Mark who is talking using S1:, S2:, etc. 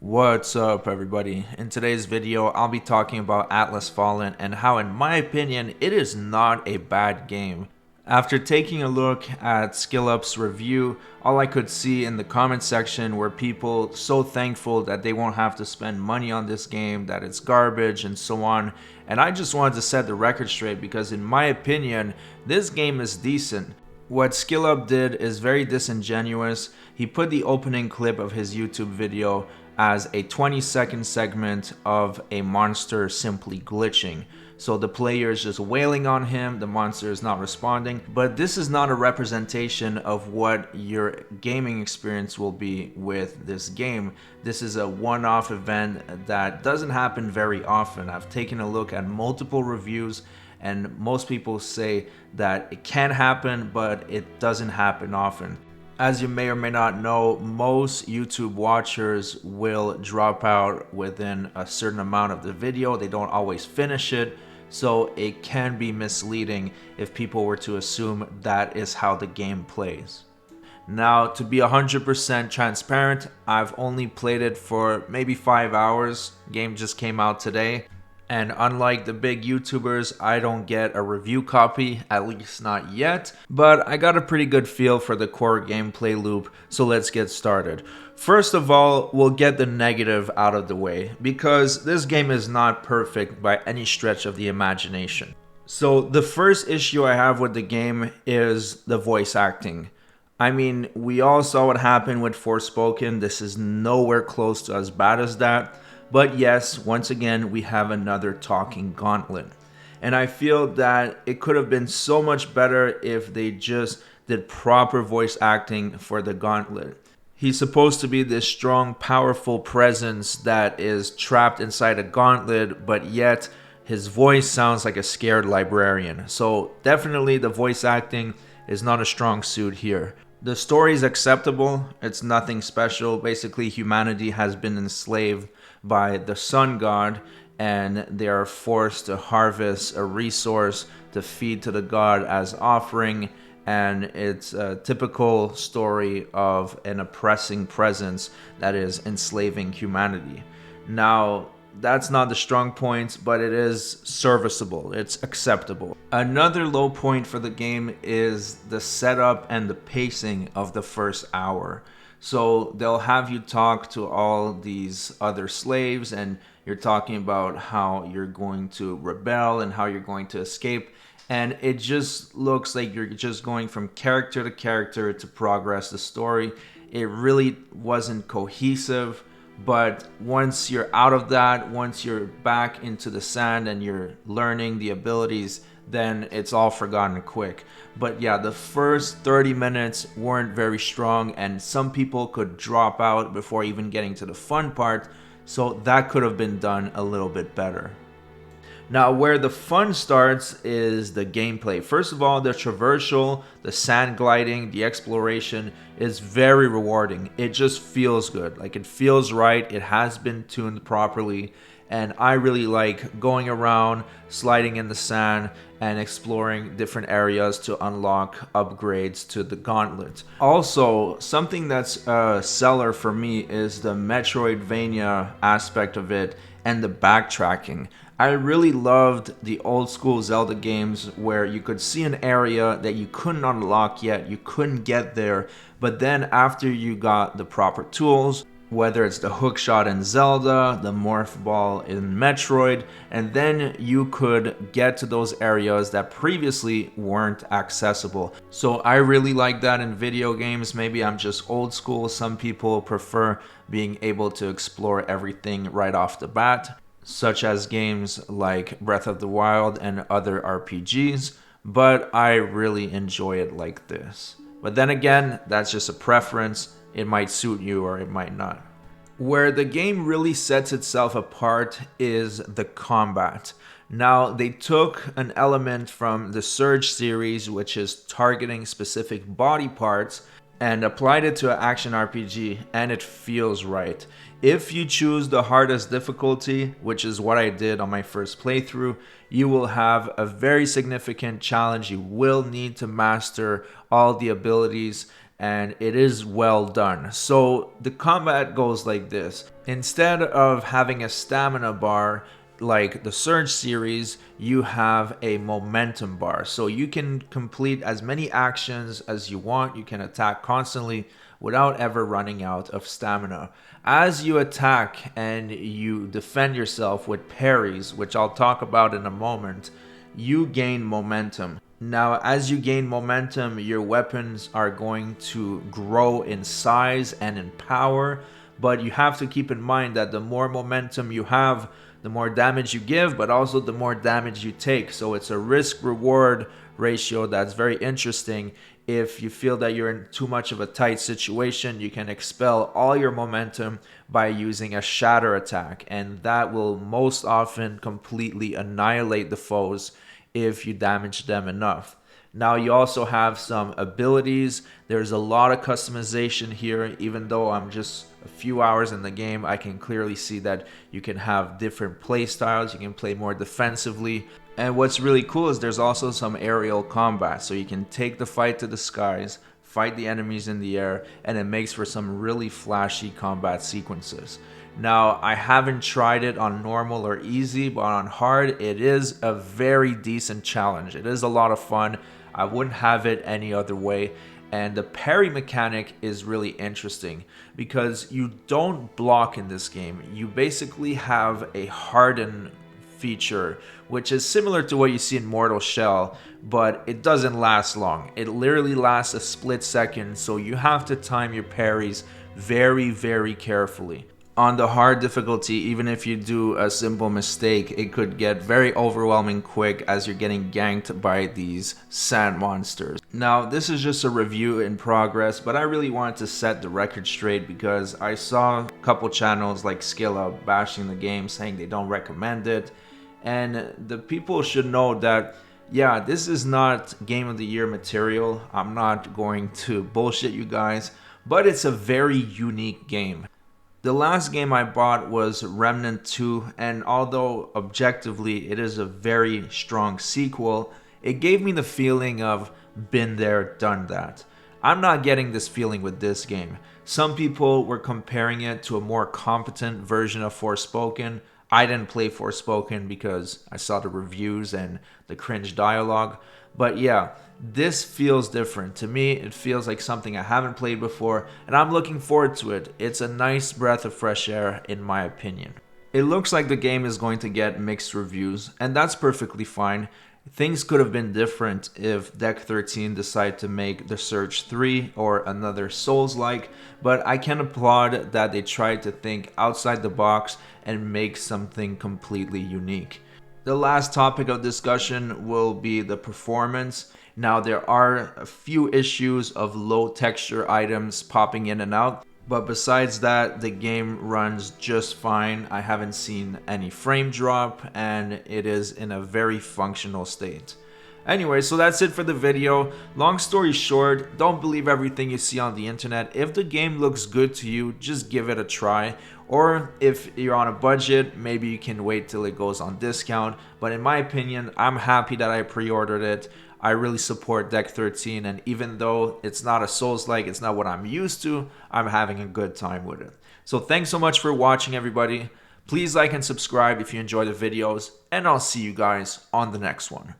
S1: What's up, everybody? In today's video, I'll be talking about Atlas Fallen and how, in my opinion, it is not a bad game. After taking a look at SkillUp's review, all I could see in the comment section were people so thankful that they won't have to spend money on this game, that it's garbage, and so on. And I just wanted to set the record straight because, in my opinion, this game is decent. What SkillUp did is very disingenuous. He put the opening clip of his YouTube video as a 20-second segment of a monster simply glitching. So the player is just wailing on him, the monster is not responding, but this is not a representation of what your gaming experience will be with this game. This is a one-off event that doesn't happen very often. I've taken a look at multiple reviews and most people say that it can happen, but it doesn't happen often. As you may or may not know, most YouTube watchers will drop out within a certain amount of the video. They don't always finish it, so it can be misleading if people were to assume that is how the game plays. Now, to be 100% transparent, I've only played it for maybe 5 hours. Game just came out today. And unlike the big YouTubers, I don't get a review copy, at least not yet, but I got a pretty good feel for the core gameplay loop, so let's get started. First of all, we'll get the negative out of the way, because this game is not perfect by any stretch of the imagination. So the first issue I have with the game is the voice acting. I mean, we all saw what happened with Forspoken. This is nowhere close to as bad as that. But yes, once again, we have another talking gauntlet. And I feel that it could have been so much better if they just did proper voice acting for the gauntlet. He's supposed to be this strong, powerful presence that is trapped inside a gauntlet, but yet his voice sounds like a scared librarian. So definitely the voice acting is not a strong suit here. The story is acceptable. It's nothing special. Basically, humanity has been enslaved by the sun god and they are forced to harvest a resource to feed to the god as offering, and it's a typical story of an oppressing presence that is enslaving humanity. Now, that's not the strong point, but it is serviceable. It's acceptable. Another low point for the game is the setup and the pacing of the first hour. So they'll have you talk to all these other slaves and you're talking about how you're going to rebel and how you're going to escape. And it just looks like you're just going from character to character to progress the story. It really wasn't cohesive. But once you're out of that, once you're back into the sand and you're learning the abilities, then it's all forgotten quick. But yeah, the first 30 minutes weren't very strong and some people could drop out before even getting to the fun part, so that could have been done a little bit better. Now, where the fun starts is the gameplay. First of all, the traversal, the sand gliding, the exploration is very rewarding. It just feels good. Like, it feels right. It has been tuned properly. And I really like going around, sliding in the sand, and exploring different areas to unlock upgrades to the gauntlet. Also, something that's a seller for me is the Metroidvania aspect of it and the backtracking. I really loved the old school Zelda games where you could see an area that you couldn't unlock yet, you couldn't get there, but then after you got the proper tools, whether it's the hookshot in Zelda, the morph ball in Metroid, and then you could get to those areas that previously weren't accessible. So I really like that in video games. Maybe I'm just old school. Some people prefer being able to explore everything right off the bat, such as games like Breath of the Wild and other RPGs, but I really enjoy it like this. But then again, that's just a preference. It might suit you or it might not. Where the game really sets itself apart is the combat. Now, they took an element from the Surge series, which is targeting specific body parts, and applied it to an action RPG, and it feels right. If you choose the hardest difficulty, which is what I did on my first playthrough, you will have a very significant challenge. You will need to master all the abilities and it is well done. So the combat goes like this. Instead of having a stamina bar like the Surge series, you have a momentum bar. So you can complete as many actions as you want. You can attack constantly without ever running out of stamina. As you attack and you defend yourself with parries, which I'll talk about in a moment, you gain momentum. Now, as you gain momentum, your weapons are going to grow in size and in power, but you have to keep in mind that the more momentum you have, the more damage you give, but also the more damage you take. So it's a risk-reward ratio that's very interesting. If you feel that you're in too much of a tight situation, you can expel all your momentum by using a shatter attack, and that will most often completely annihilate the foes if you damage them enough. Now you also have some abilities. There's a lot of customization here. Even though I'm just a few hours in the game, I can clearly see that you can have different play styles. You can play more defensively. And what's really cool is there's also some aerial combat. So you can take the fight to the skies, fight the enemies in the air, and it makes for some really flashy combat sequences. Now, I haven't tried it on normal or easy, but on hard, it is a very decent challenge. It is a lot of fun. I wouldn't have it any other way. And the parry mechanic is really interesting because you don't block in this game. You basically have a harden feature, which is similar to what you see in Mortal Shell, but it doesn't last long. It literally lasts a split second, so you have to time your parries very, very carefully. On the hard difficulty, even if you do a simple mistake, it could get very overwhelming quick as you're getting ganked by these sand monsters. Now, this is just a review in progress, but I really wanted to set the record straight because I saw a couple channels like SkillUp bashing the game, saying they don't recommend it. And the people should know that, yeah, this is not Game of the Year material. I'm not going to bullshit you guys, but it's a very unique game. The last game I bought was Remnant 2, and although objectively it is a very strong sequel, it gave me the feeling of been there, done that. I'm not getting this feeling with this game. Some people were comparing it to a more competent version of Forspoken. I didn't play Forspoken because I saw the reviews and the cringe dialogue. But yeah, this feels different. To me, it feels like something I haven't played before, and I'm looking forward to it. It's a nice breath of fresh air, in my opinion. It looks like the game is going to get mixed reviews, and that's perfectly fine. Things could have been different if Deck 13 decided to make The Surge 3 or another Souls-like, but I can applaud that they tried to think outside the box and make something completely unique. The last topic of discussion will be the performance. Now, there are a few issues of low texture items popping in and out, but besides that, the game runs just fine. I haven't seen any frame drop, and it is in a very functional state. Anyway, so that's it for the video. Long story short, don't believe everything you see on the internet. If the game looks good to you, just give it a try. Or if you're on a budget, maybe you can wait till it goes on discount. But in my opinion, I'm happy that I pre-ordered it. I really support Deck 13, and even though it's not a Souls-like, it's not what I'm used to, I'm having a good time with it. So thanks so much for watching, everybody. Please like and subscribe if you enjoy the videos, and I'll see you guys on the next one.